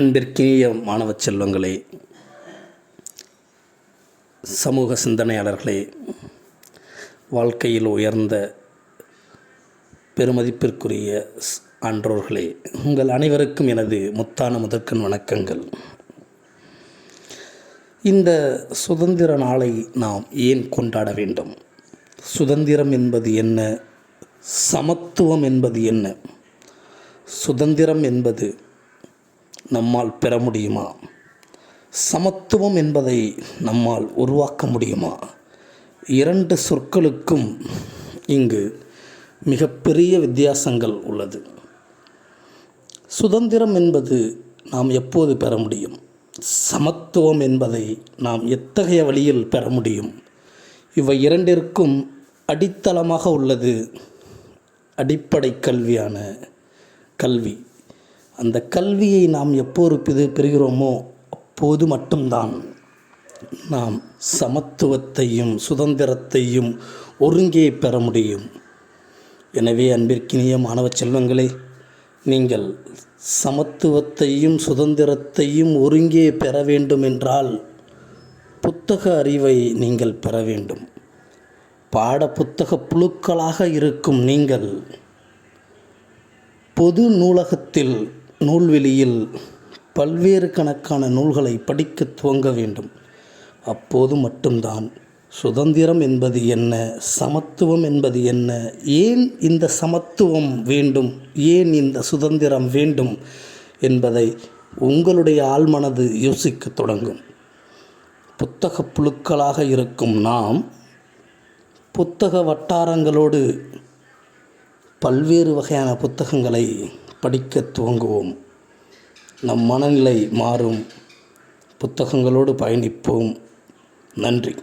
அன்பிற்கினிய மாணவ செல்வங்களே, சமூக சிந்தனையாளர்களே, வாழ்க்கையில் உயர்ந்த பெருமதிப்பிற்குரிய ஆன்றோர்களே, உங்கள் அனைவருக்கும் எனது முத்தான முதற்கண் வணக்கங்கள். இந்த சுதந்திர நாளை நாம் ஏன் கொண்டாட வேண்டும்? சுதந்திரம் என்பது என்ன? சமத்துவம் என்பது என்ன? சுதந்திரம் என்பது நம்மால் பெற முடியுமா? சமத்துவம் என்பதை நம்மால் உருவாக்க முடியுமா? இரண்டு சொற்களுக்கும் இங்கு மிகப்பெரிய வித்தியாசங்கள் உள்ளது. சுதந்திரம் என்பது நாம் எப்போது பெற முடியும்? சமத்துவம் என்பதை நாம் எத்தகைய வழியில் பெற முடியும்? இவை இரண்டிற்கும் அடித்தளமாக உள்ளது அடிப்படை கல்வியான கல்வி. அந்த கல்வியை நாம் எப்போது பெறுகிறோமோ அப்போது மட்டும்தான் நாம் சமத்துவத்தையும் சுதந்திரத்தையும் ஒருங்கே பெற முடியும். எனவே அன்பிற்கினிய மாணவ செல்வங்களே, நீங்கள் சமத்துவத்தையும் சுதந்திரத்தையும் ஒருங்கே பெற வேண்டுமென்றால் புத்தக அறிவை நீங்கள் பெற வேண்டும். பாடப்புத்தக புழுக்களாக இருக்கும் நீங்கள் பொது நூலகத்தில் நூல்வெளியில் பல்வேறு கணக்கான நூல்களை படிக்க துவங்க வேண்டும். அப்போது மட்டும்தான் சுதந்திரம் என்பது என்ன, சமத்துவம் என்பது என்ன, ஏன் இந்த சமத்துவம் வேண்டும், ஏன் இந்த சுதந்திரம் வேண்டும் என்பதை உங்களுடைய ஆழ்மனது யோசிக்க தொடங்கும். புத்தக புழுக்களாக இருக்கும் நாம் புத்தக வட்டாரங்களோடு பல்வேறு வகையான புத்தகங்களை படிக்க துவங்குவோம். நம் மனநிலை மாறும். புத்தகங்களோடு பயணிப்போம். நன்றி.